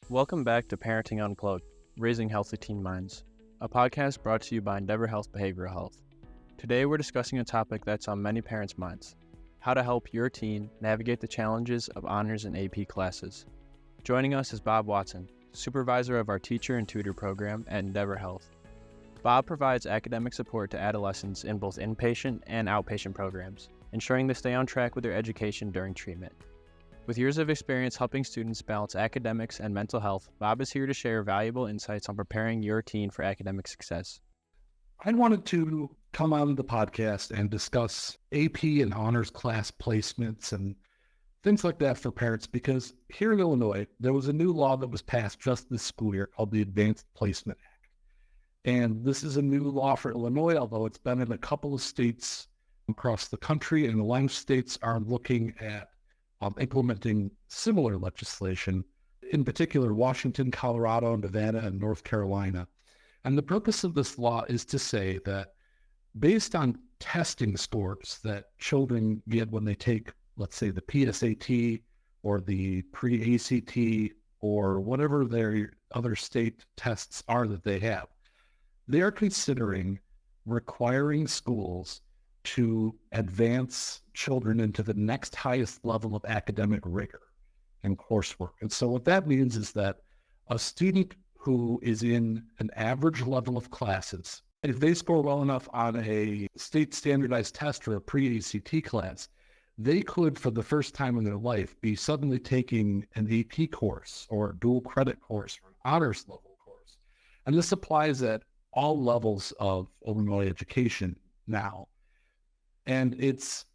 Welcome back to Parenting Unplugged, Raising Healthy Teen Minds, a podcast brought to you by Endeavor Health Behavioral Health. Today we're discussing a topic that's on many parents' minds, how to help your teen navigate the challenges of honors and AP classes. Joining us is Bob Watson, Supervisor of our Teacher and Tutor Program at Endeavor Health. Bob provides academic support to adolescents in both inpatient and outpatient programs, ensuring they stay on track with their education during treatment. With years of experience helping students balance academics and mental health, Bob is here to share valuable insights on preparing your teen for academic success. I wanted to come on the podcast and discuss AP and honors class placements and things like that for parents, because here in Illinois, there was a new law that was passed just this school year called the Advanced Placement Act. And this is a new law for Illinois, although it's been in a couple of states across the country, and a lot of states are looking at implementing similar legislation, in particular Washington, Colorado, Nevada, and North Carolina. And the purpose of this law is to say that based on testing scores that children get when they take, let's say, the PSAT or the pre-ACT or whatever their other state tests are that they have, they are considering requiring schools to advance children into the next highest level of academic rigor and coursework. And so what that means is that a student who is in an average level of classes, if they score well enough on a state standardized test or a pre-ACT class, they could, for the first time in their life, be suddenly taking an AP course or a dual credit course or an honors level course. And this applies at all levels of Illinois education now. And it's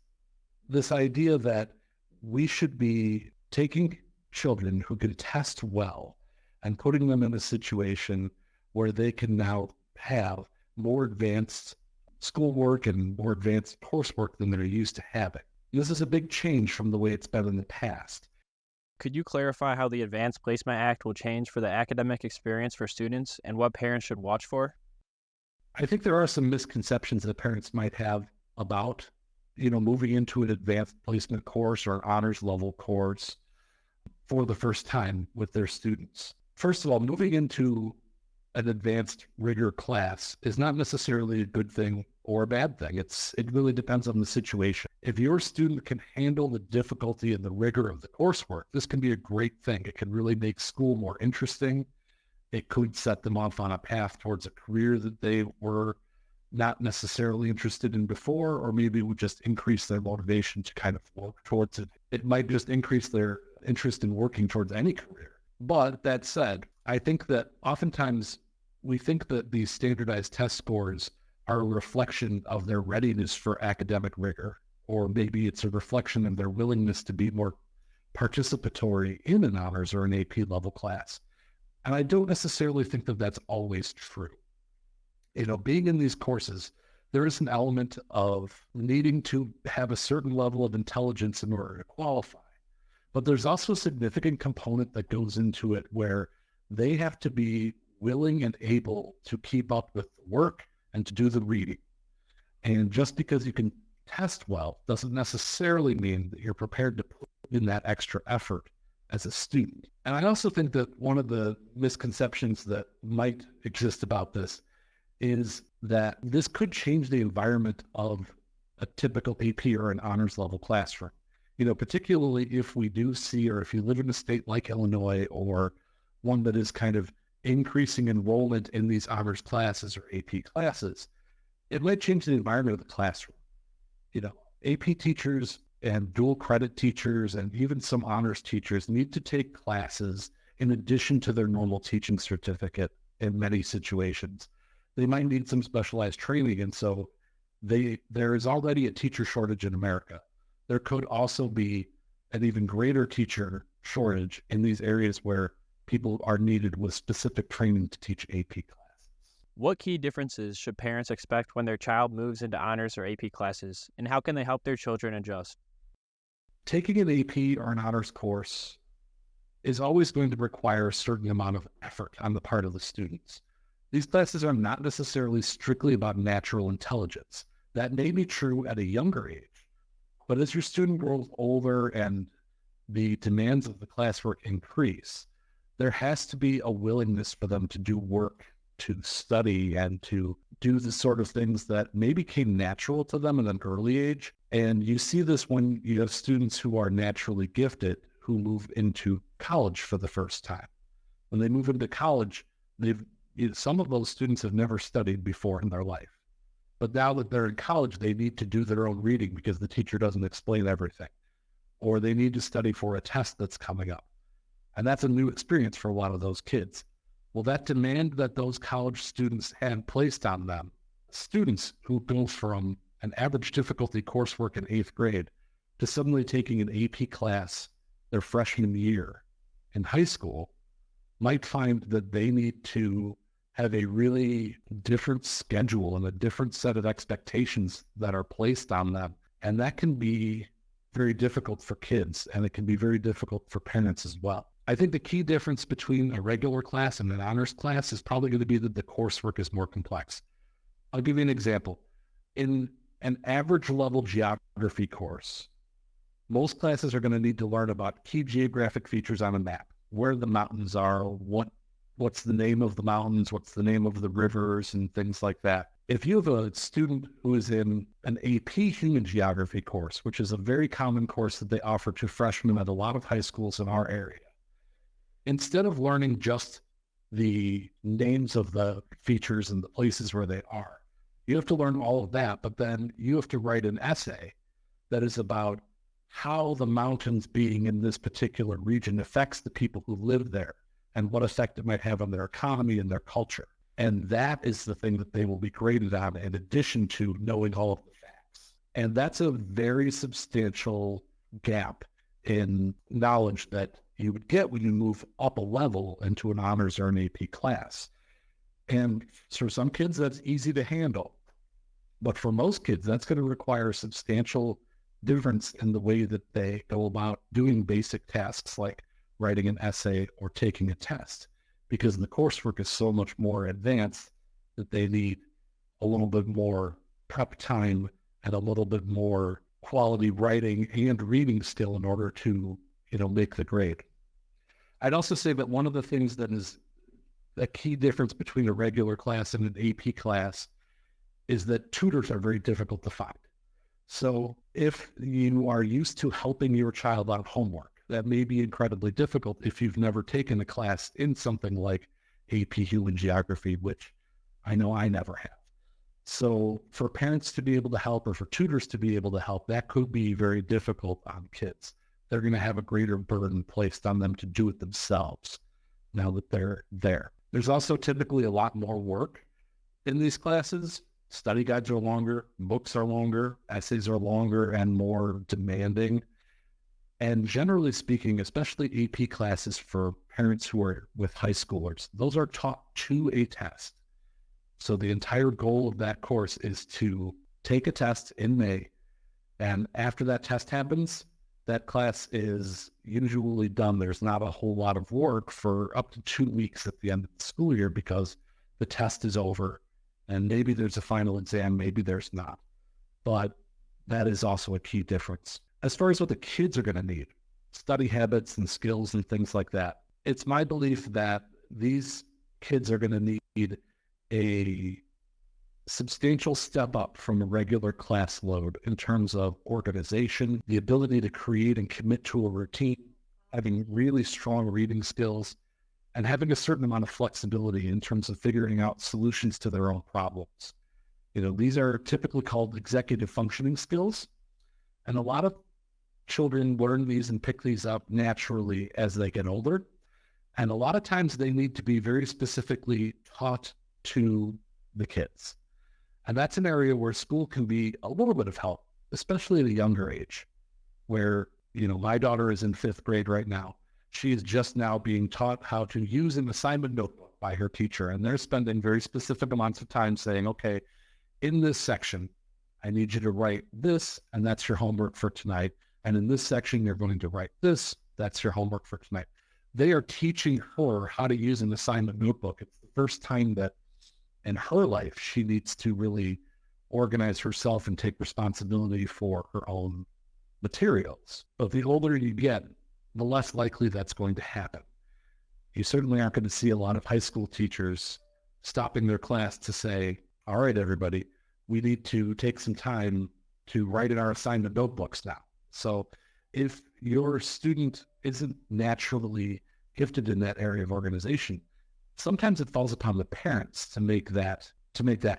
this idea that we should be taking children who can test well and putting them in a situation where they can now have more advanced schoolwork and more advanced coursework than they're used to having. This is a big change from the way it's been in the past. Could you clarify how the Advanced Placement Act will change for the academic experience for students and what parents should watch for? I think there are some misconceptions that parents might have about, moving into an advanced placement course or an honors level course for the first time with their students. First of all, moving into an advanced rigor class is not necessarily a good thing or a bad thing. It really depends on the situation. If your student can handle the difficulty and the rigor of the coursework, this can be a great thing. It can really make school more interesting. It could set them off on a path towards a career that they were not necessarily interested in before, or maybe would just increase their motivation to kind of work towards it. It might just increase their interest in working towards any career. But that said, I think that oftentimes we think that these standardized test scores are a reflection of their readiness for academic rigor, or maybe it's a reflection of their willingness to be more participatory in an honors or an AP level class. And I don't necessarily think that that's always true. Being in these courses, there is an element of needing to have a certain level of intelligence in order to qualify. But there's also a significant component that goes into it where they have to be willing and able to keep up with the work and to do the reading. And just because you can test well doesn't necessarily mean that you're prepared to put in that extra effort as a student. And I also think that one of the misconceptions that might exist about this is that this could change the environment of a typical AP or an honors level classroom. Particularly if we do see, or if you live in a state like Illinois or one that is kind of increasing enrollment in these honors classes or AP classes, it might change the environment of the classroom. AP teachers and dual credit teachers and even some honors teachers need to take classes in addition to their normal teaching certificate in many situations. They might need some specialized training, and so there is already a teacher shortage in America. There could also be an even greater teacher shortage in these areas where people are needed with specific training to teach AP classes. What key differences should parents expect when their child moves into honors or AP classes, and how can they help their children adjust? Taking an AP or an honors course is always going to require a certain amount of effort on the part of the students. These classes are not necessarily strictly about natural intelligence. That may be true at a younger age, but as your student grows older and the demands of the classwork increase, there has to be a willingness for them to do work, to study, and to do the sort of things that maybe came natural to them at an early age. And you see this when you have students who are naturally gifted who move into college for the first time. When they move into college, some of those students have never studied before in their life. But now that they're in college, they need to do their own reading because the teacher doesn't explain everything. Or they need to study for a test that's coming up. And that's a new experience for a lot of those kids. Well, that demand that those college students had placed on them, students who go from an average difficulty coursework in 8th grade to suddenly taking an AP class their freshman year in high school, might find that they need to have a really different schedule and a different set of expectations that are placed on them. And that can be very difficult for kids, and it can be very difficult for parents as well. I think the key difference between a regular class and an honors class is probably going to be that the coursework is more complex. I'll give you an example. In an average level geography course, most classes are going to need to learn about key geographic features on a map, where the mountains are, what's the name of the mountains, what's the name of the rivers, and things like that. If you have a student who is in an AP human geography course, which is a very common course that they offer to freshmen at a lot of high schools in our area, instead of learning just the names of the features and the places where they are, you have to learn all of that, but then you have to write an essay that is about how the mountains being in this particular region affects the people who live there and what effect it might have on their economy and their culture. And that is the thing that they will be graded on in addition to knowing all of the facts. And that's a very substantial gap in knowledge that you would get when you move up a level into an honors or an AP class. And for some kids, that's easy to handle. But for most kids, that's going to require a substantial difference in the way that they go about doing basic tasks like writing an essay or taking a test, because the coursework is so much more advanced that they need a little bit more prep time and a little bit more quality writing and reading skill in order to, make the grade. I'd also say that one of the things that is a key difference between a regular class and an AP class is that tutors are very difficult to find. So if you are used to helping your child on homework, that may be incredibly difficult if you've never taken a class in something like AP Human Geography, which I know I never have. So for parents to be able to help, or for tutors to be able to help, that could be very difficult on kids. They're going to have a greater burden placed on them to do it themselves now that they're there. There's also typically a lot more work in these classes. Study guides are longer, books are longer, essays are longer and more demanding. And generally speaking, especially AP classes for parents who are with high schoolers, those are taught to a test. So the entire goal of that course is to take a test in May. And after that test happens, that class is usually done. There's not a whole lot of work for up to 2 weeks at the end of the school year because the test is over. And maybe there's a final exam, maybe there's not. But that is also a key difference. As far as what the kids are going to need, study habits and skills and things like that, it's my belief that these kids are going to need a substantial step up from a regular class load in terms of organization, the ability to create and commit to a routine, having really strong reading skills, and having a certain amount of flexibility in terms of figuring out solutions to their own problems. These are typically called executive functioning skills. And a lot of children learn these and pick these up naturally as they get older. And a lot of times they need to be very specifically taught to the kids. And that's an area where school can be a little bit of help, especially at a younger age, where, my daughter is in 5th grade right now. She is just now being taught how to use an assignment notebook by her teacher. And they're spending very specific amounts of time saying, okay, in this section, I need you to write this, and that's your homework for tonight. And in this section, you're going to write this, that's your homework for tonight. They are teaching her how to use an assignment notebook. It's the first time that in her life, she needs to really organize herself and take responsibility for her own materials. But the older you get, the less likely that's going to happen. You certainly aren't going to see a lot of high school teachers stopping their class to say, all right, everybody, we need to take some time to write in our assignment notebooks now. So if your student isn't naturally gifted in that area of organization, sometimes it falls upon the parents to make that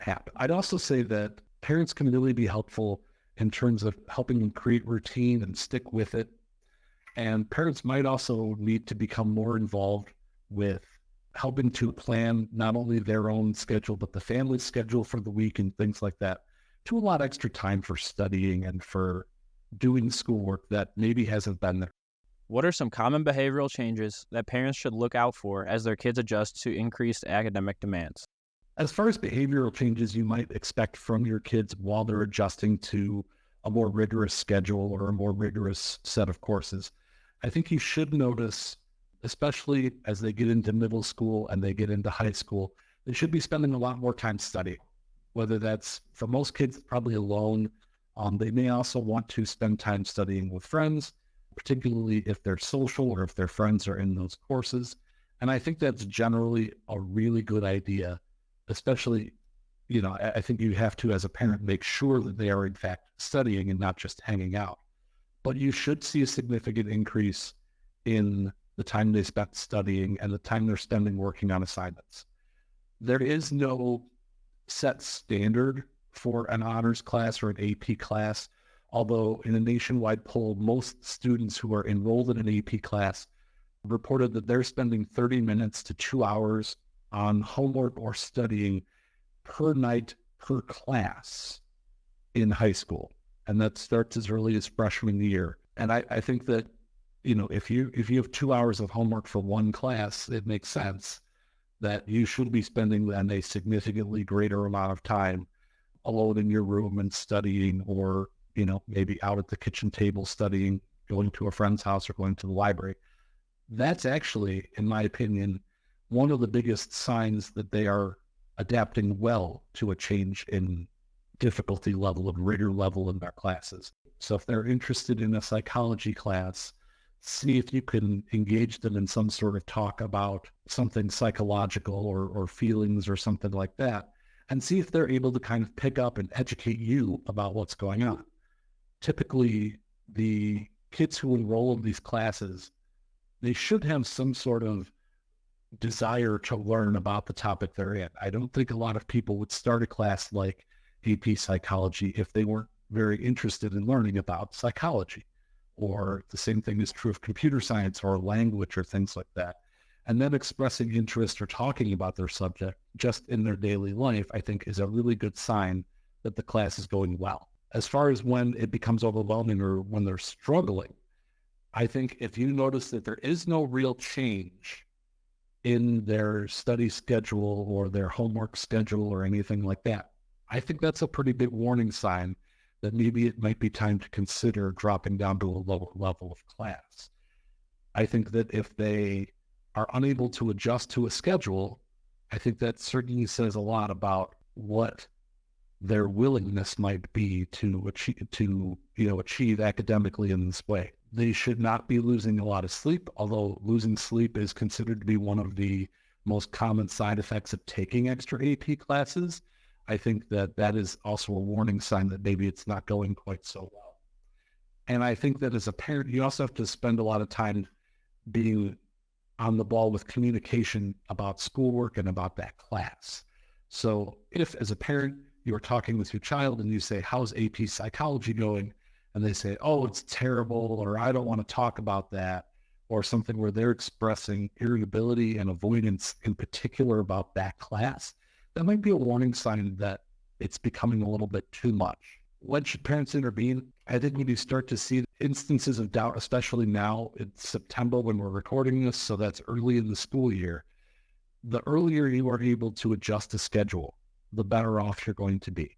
happen. I'd also say that parents can really be helpful in terms of helping them create routine and stick with it. And parents might also need to become more involved with helping to plan not only their own schedule, but the family's schedule for the week and things like that, to allot extra time for studying and for doing schoolwork that maybe hasn't been there. What are some common behavioral changes that parents should look out for as their kids adjust to increased academic demands? As far as behavioral changes you might expect from your kids while they're adjusting to a more rigorous schedule or a more rigorous set of courses, I think you should notice, especially as they get into middle school and they get into high school, they should be spending a lot more time studying. Whether that's, for most kids, probably alone. They may also want to spend time studying with friends, particularly if they're social or if their friends are in those courses. And I think that's generally a really good idea, especially, I think you have to, as a parent, make sure that they are in fact studying and not just hanging out. But you should see a significant increase in the time they spent studying and the time they're spending working on assignments. There is no set standard for an honors class or an AP class, although in a nationwide poll, most students who are enrolled in an AP class reported that they're spending 30 minutes to 2 hours on homework or studying per night per class in high school. And that starts as early as freshman year. And I think that, if you have 2 hours of homework for one class, it makes sense that you should be spending then a significantly greater amount of time alone in your room and studying, or, maybe out at the kitchen table studying, going to a friend's house or going to the library. That's actually, in my opinion, one of the biggest signs that they are adapting well to a change in difficulty level and rigor level in their classes. So if they're interested in a psychology class, see if you can engage them in some sort of talk about something psychological or feelings or something like that, and see if they're able to kind of pick up and educate you about what's going on. Typically, the kids who enroll in these classes, they should have some sort of desire to learn about the topic they're in. I don't think a lot of people would start a class like AP psychology if they weren't very interested in learning about psychology. Or the same thing is true of computer science or language or things like that. And then expressing interest or talking about their subject just in their daily life, I think, is a really good sign that the class is going well. As far as when it becomes overwhelming or when they're struggling, I think if you notice that there is no real change in their study schedule or their homework schedule or anything like that, I think that's a pretty big warning sign that maybe it might be time to consider dropping down to a lower level of class. I think that if they are unable to adjust to a schedule, I think that certainly says a lot about what their willingness might be to achieve academically in this way. They should not be losing a lot of sleep, although losing sleep is considered to be one of the most common side effects of taking extra AP classes. I think that is also a warning sign that maybe it's not going quite so well. And I think that as a parent, you also have to spend a lot of time being on the ball with communication about schoolwork and about that class. So if, as a parent, you're talking with your child and you say, how's AP psychology going? And they say, oh, it's terrible, or I don't want to talk about that, or something where they're expressing irritability and avoidance in particular about that class, that might be a warning sign that it's becoming a little bit too much. When should parents intervene? I think when you start to see instances of doubt, especially now in September when we're recording this, so that's early in the school year, the earlier you are able to adjust the schedule, the better off you're going to be.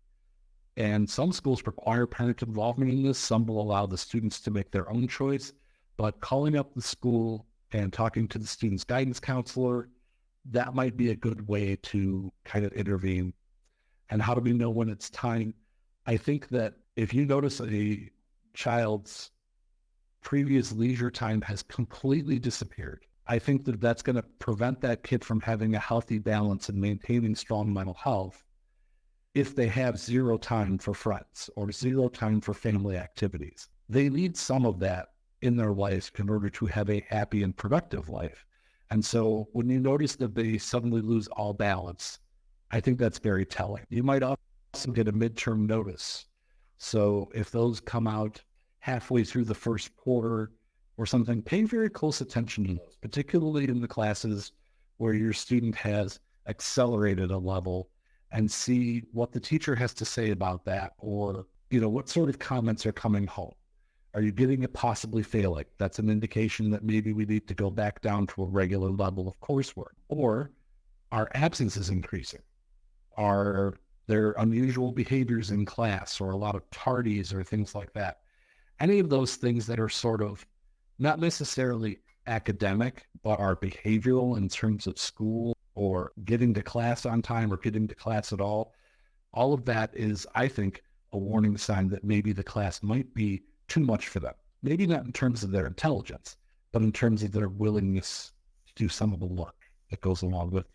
And some schools require parent involvement in this. Some will allow the students to make their own choice, but calling up the school and talking to the student's guidance counselor, that might be a good way to kind of intervene. And how do we know when it's time? I think that if you notice a child's previous leisure time has completely disappeared, I think that that's going to prevent that kid from having a healthy balance and maintaining strong mental health if they have zero time for friends or zero time for family activities. They need some of that in their life in order to have a happy and productive life. And so when you notice that they suddenly lose all balance, I think that's very telling. You might also get a midterm notice. So if those come out halfway through the first quarter or something, pay very close attention to those, particularly in the classes where your student has accelerated a level, and see what the teacher has to say about that, or, what sort of comments are coming home. Are you getting it possibly failing? That's an indication that maybe we need to go back down to a regular level of coursework. Or are absences increasing? Are there unusual behaviors in class, or a lot of tardies or things like that? Any of those things that are sort of not necessarily academic, but are behavioral in terms of school or getting to class on time or getting to class at all of that is, I think, a warning sign that maybe the class might be too much for them. Maybe not in terms of their intelligence, but in terms of their willingness to do some of the work that goes along with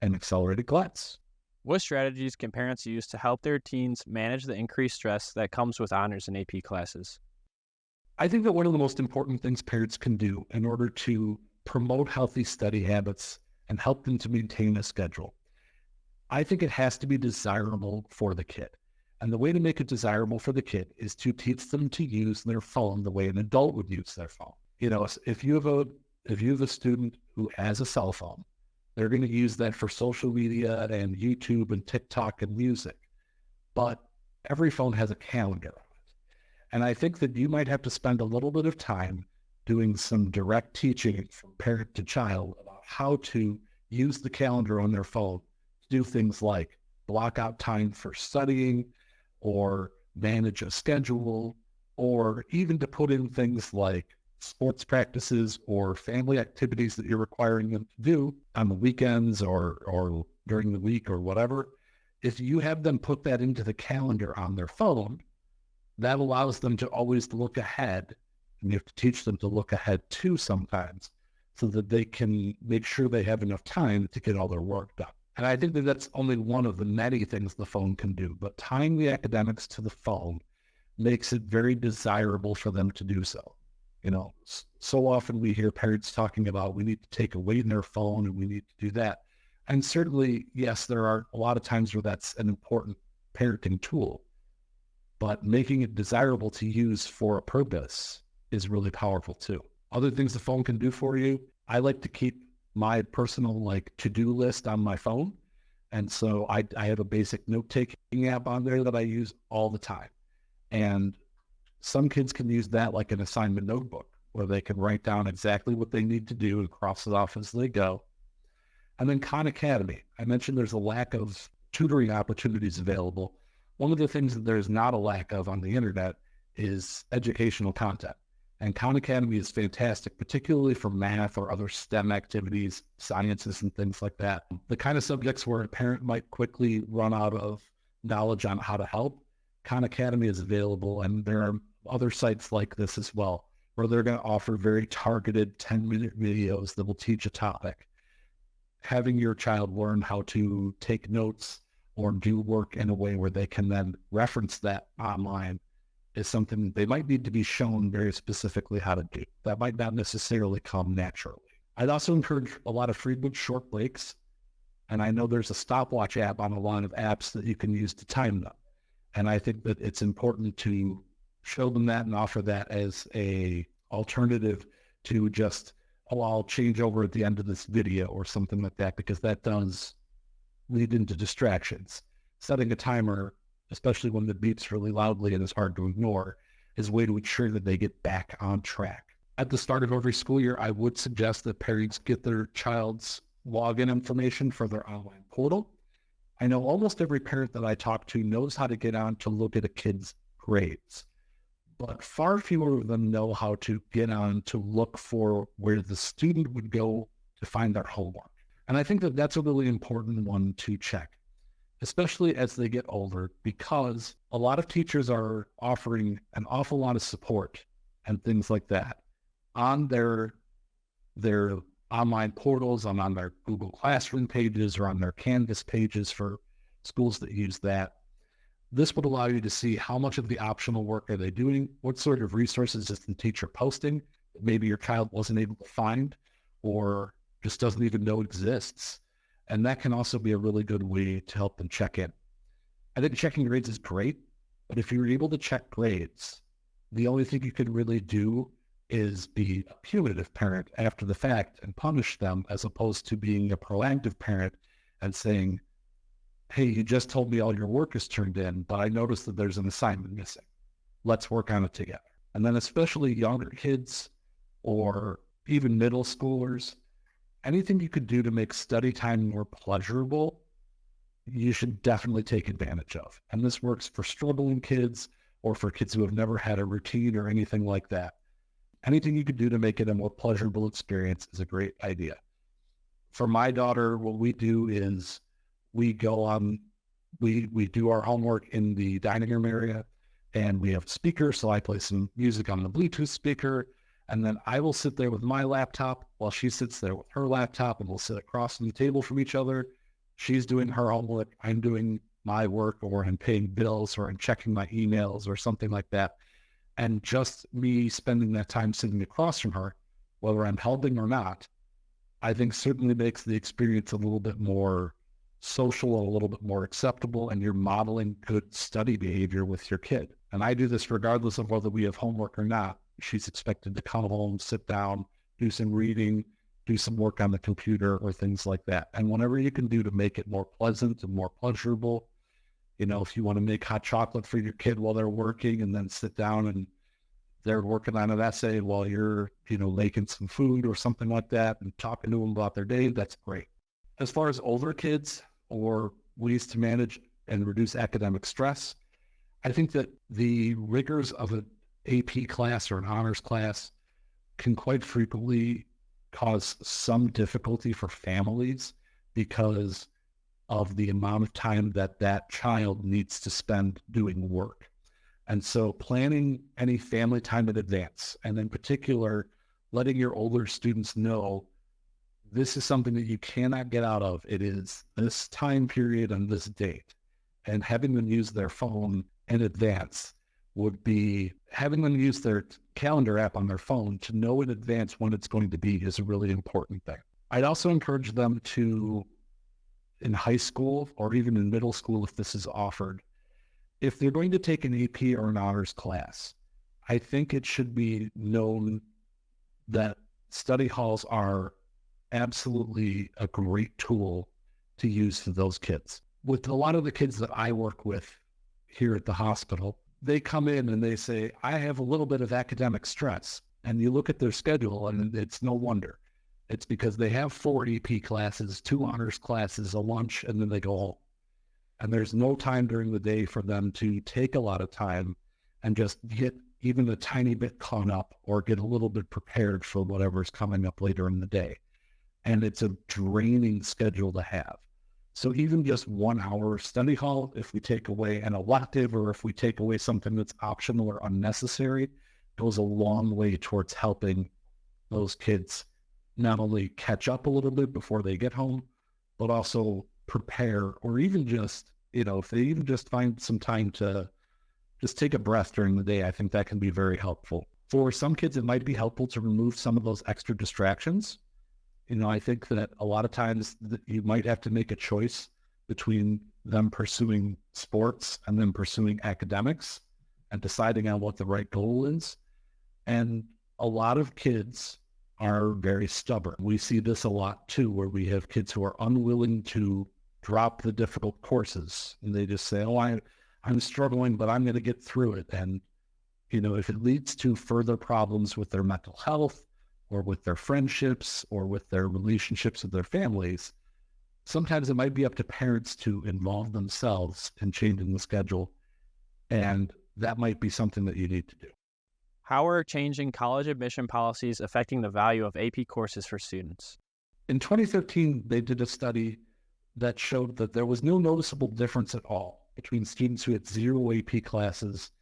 an accelerated class. What strategies can parents use to help their teens manage the increased stress that comes with honors and AP classes? I think that one of the most important things parents can do in order to promote healthy study habits and help them to maintain a schedule, I think it has to be desirable for the kid. And the way to make it desirable for the kid is to teach them to use their phone the way an adult would use their phone. If you have a student who has a cell phone, they're going to use that for social media and YouTube and TikTok and music. But every phone has a calendar on it. And I think that you might have to spend a little bit of time doing some direct teaching from parent to child about how to use the calendar on their phone to do things like block out time for studying, or manage a schedule, or even to put in things like sports practices or family activities that you're requiring them to do on the weekends or during the week or whatever. If you have them put that into the calendar on their phone, that allows them to always look ahead. And you have to teach them to look ahead too sometimes, so that they can make sure they have enough time to get all their work done. And I think that that's only one of the many things the phone can do, but tying the academics to the phone makes it very desirable for them to do so. So often we hear parents talking about we need to take away their phone and we need to do that. And certainly, yes, there are a lot of times where that's an important parenting tool, but making it desirable to use for a purpose is really powerful too. Other things the phone can do for you, I like to keep my personal to-do list on my phone. And so I have a basic note-taking app on there that I use all the time. And some kids can use that like an assignment notebook, where they can write down exactly what they need to do and cross it off as they go. And then Khan Academy. I mentioned there's a lack of tutoring opportunities available. One of the things that there's not a lack of on the internet is educational content. And Khan Academy is fantastic, particularly for math or other STEM activities, sciences and things like that. The kind of subjects where a parent might quickly run out of knowledge on how to help, Khan Academy is available. And there are other sites like this as well, where they're going to offer very targeted 10-minute videos that will teach a topic. Having your child learn how to take notes or do work in a way where they can then reference that online is something they might need to be shown very specifically how to do. That might not necessarily come naturally. I'd also encourage a lot of frequent short breaks. And I know there's a stopwatch app on a lot of apps that you can use to time them. And I think that it's important to show them that and offer that as a alternative to just, I'll change over at the end of this video or something like that, because that does lead into distractions. Setting a timer, especially when it beeps really loudly and is hard to ignore, is a way to ensure that they get back on track. At the start of every school year, I would suggest that parents get their child's login information for their online portal. I know almost every parent that I talk to knows how to get on to look at a kid's grades, but far fewer of them know how to get on to look for where the student would go to find their homework. And I think that that's a really important one to check, especially as they get older, because a lot of teachers are offering an awful lot of support and things like that on their online portals, on their Google Classroom pages or on their Canvas pages for schools that use that. This would allow you to see how much of the optional work are they doing, what sort of resources is the teacher posting that maybe your child wasn't able to find or just doesn't even know exists. And that can also be a really good way to help them check in. I think checking grades is great, but if you're able to check grades, the only thing you can really do is be a punitive parent after the fact and punish them, as opposed to being a proactive parent and saying, hey, you just told me all your work is turned in, but I noticed that there's an assignment missing. Let's work on it together. And then especially younger kids or even middle schoolers, anything you could do to make study time more pleasurable, you should definitely take advantage of. And this works for struggling kids or for kids who have never had a routine or anything like that. Anything you could do to make it a more pleasurable experience is a great idea. For my daughter, what we do is we go on, we do our homework in the dining room area, and we have speakers. So I play some music on the Bluetooth speaker, and then I will sit there with my laptop while she sits there with her laptop, and we'll sit across from the table from each other. She's doing her homework, I'm doing my work, or I'm paying bills, or I'm checking my emails or something like that. And just me spending that time sitting across from her, whether I'm helping or not, I think certainly makes the experience a little bit more social, a little bit more acceptable, and you're modeling good study behavior with your kid. And I do this regardless of whether we have homework or not. She's expected to come home, sit down, do some reading, do some work on the computer or things like that. And whatever you can do to make it more pleasant and more pleasurable, if you want to make hot chocolate for your kid while they're working and then sit down and they're working on an essay while you're, making some food or something like that and talking to them about their day, that's great. As far as older kids or ways to manage and reduce academic stress, I think that the rigors of an AP class or an honors class can quite frequently cause some difficulty for families because of the amount of time that child needs to spend doing work. And so planning any family time in advance, and in particular, letting your older students know this is something that you cannot get out of. It is this time period and this date. And having them use their phone in advance would be having them use their calendar app on their phone to know in advance when it's going to be is a really important thing. I'd also encourage them to, in high school or even in middle school, if this is offered, if they're going to take an AP or an honors class, I think it should be known that study halls are absolutely a great tool to use for those kids. With a lot of the kids that I work with here at the hospital, they come in and they say, I have a little bit of academic stress. And you look at their schedule and it's no wonder. It's because they have 4 AP classes, 2 honors classes, a lunch, and then they go home. And there's no time during the day for them to take a lot of time and just get even a tiny bit caught up or get a little bit prepared for whatever's coming up later in the day. And it's a draining schedule to have. So even just 1 hour of study hall, if we take away an elective or if we take away something that's optional or unnecessary, goes a long way towards helping those kids not only catch up a little bit before they get home, but also prepare, or even just, if they even just find some time to just take a breath during the day, I think that can be very helpful. For some kids, it might be helpful to remove some of those extra distractions. I think that a lot of times you might have to make a choice between them pursuing sports and then pursuing academics and deciding on what the right goal is. And a lot of kids are very stubborn. We see this a lot too, where we have kids who are unwilling to drop the difficult courses. And they just say, I'm struggling, but I'm going to get through it. And, if it leads to further problems with their mental health or with their friendships or with their relationships with their families, sometimes it might be up to parents to involve themselves in changing the schedule. And that might be something that you need to do. How are changing college admission policies affecting the value of AP courses for students? In 2013, they did a study that showed that there was no noticeable difference at all between students who had 0 AP classes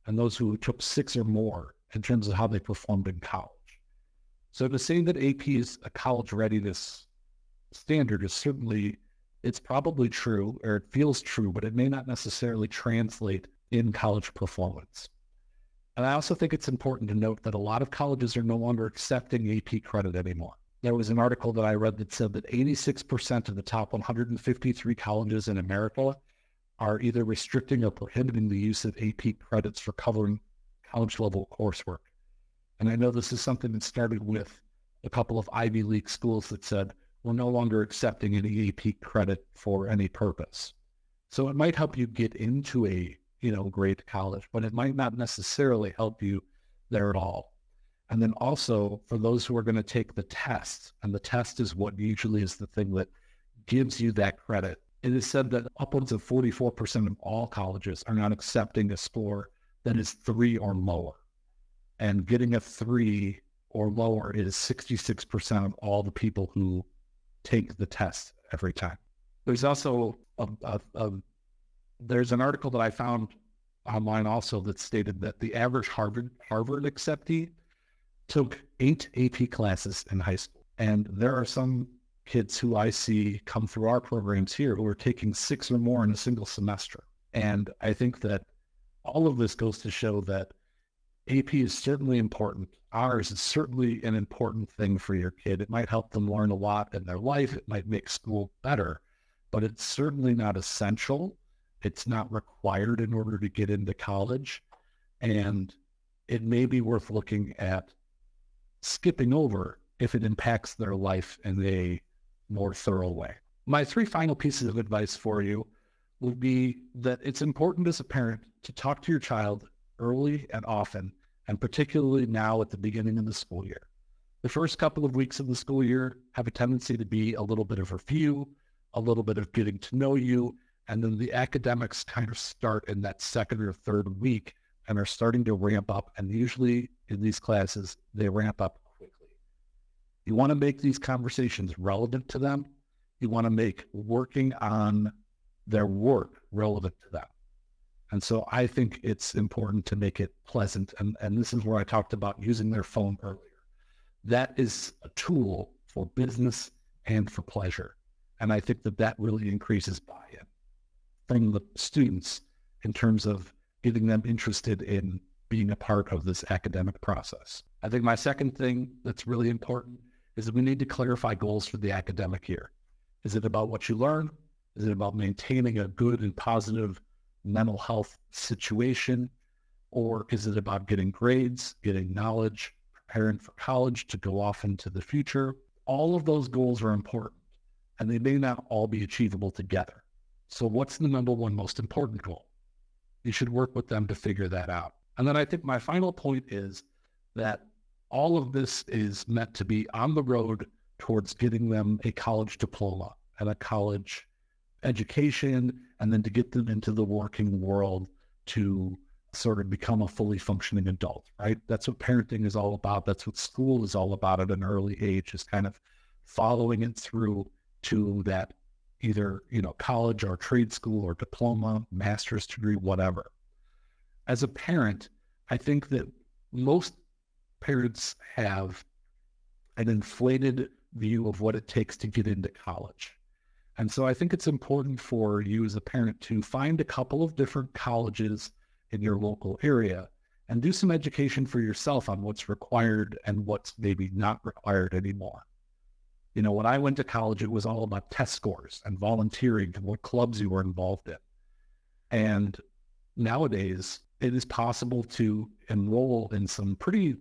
and those who took 6 or more in terms of how they performed in college. So to say that AP is a college readiness standard is certainly, it's probably true, or it feels true, but it may not necessarily translate in college performance. And I also think it's important to note that a lot of colleges are no longer accepting AP credit anymore. There was an article that I read that said that 86% of the top 153 colleges in America are either restricting or prohibiting the use of AP credits for covering college level coursework. And I know this is something that started with a couple of Ivy League schools that said, we're no longer accepting any AP credit for any purpose. So it might help you get into a, great college, but it might not necessarily help you there at all. And then also for those who are going to take the test, and the test is what usually is the thing that gives you that credit. It is said that upwards of 44% of all colleges are not accepting a score that is 3 or lower. And getting a 3 or lower is 66% of all the people who take the test every time. There's also there's an article that I found online also that stated that the average Harvard acceptee took 8 AP classes in high school. And there are some kids who I see come through our programs here who are taking 6 or more in a single semester. And I think that all of this goes to show that AP is certainly important. Honors is certainly an important thing for your kid. It might help them learn a lot in their life. It might make school better, but it's certainly not essential. It's not required in order to get into college. And it may be worth looking at skipping over if it impacts their life in a more thorough way. My 3 final pieces of advice for you would be that it's important as a parent to talk to your child early and often, and particularly now at the beginning of the school year. The first couple of weeks of the school year have a tendency to be a little bit of review, a little bit of getting to know you, and then the academics kind of start in that second or third week and are starting to ramp up. And usually in these classes, they ramp up quickly. You want to make these conversations relevant to them. You want to make working on their work relevant to them. And so I think it's important to make it pleasant. And this is where I talked about using their phone earlier. That is a tool for business and for pleasure. And I think that that really increases buy-in from the students in terms of getting them interested in being a part of this academic process. I think my second thing that's really important is that we need to clarify goals for the academic year. Is it about what you learn? Is it about maintaining a good and positive mental health situation? Or is it about getting grades, getting knowledge, preparing for college to go off into the future? All of those goals are important, and they may not all be achievable together. So what's the number one most important goal? You should work with them to figure that out. And then I think my final point is that all of this is meant to be on the road towards getting them a college diploma and a college education, and then to get them into the working world to sort of become a fully functioning adult, right? That's what parenting is all about. That's what school is all about at an early age, is kind of following it through to that either, college or trade school or diploma, master's degree, whatever. As a parent, I think that most parents have an inflated view of what it takes to get into college. And so I think it's important for you as a parent to find a couple of different colleges in your local area and do some education for yourself on what's required and what's maybe not required anymore. When I went to college, it was all about test scores and volunteering and what clubs you were involved in. And nowadays, it is possible to enroll in some pretty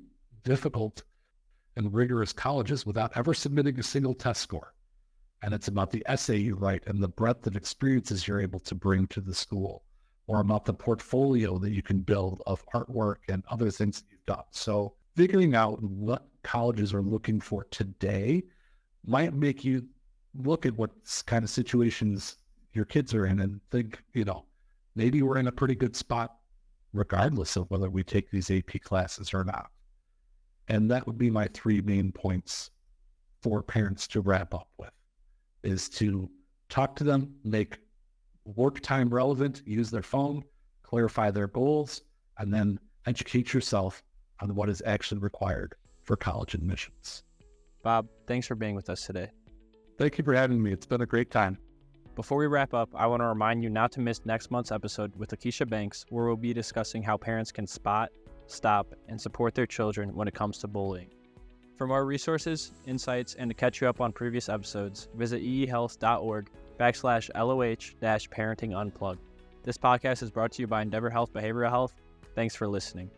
difficult and rigorous colleges without ever submitting a single test score. And it's about the essay you write and the breadth of experiences you're able to bring to the school, or about the portfolio that you can build of artwork and other things that you've done. So figuring out what colleges are looking for today might make you look at what kind of situations your kids are in and think, maybe we're in a pretty good spot regardless of whether we take these AP classes or not. And that would be my 3 main points for parents to wrap up with, is to talk to them, make work time relevant, use their phone, clarify their goals, and then educate yourself on what is actually required. for college admissions. Bob, thanks for being with us today. Thank you for having me. It's been a great time. Before we wrap up, I want to remind you not to miss next month's episode with Lakeisha Banks, where we'll be discussing how parents can spot, stop, and support their children when it comes to bullying. For more resources, insights, and to catch you up on previous episodes, visit eehealth.org/LOH-Parenting Unplugged. This podcast is brought to you by Endeavor Health Behavioral Health. Thanks for listening.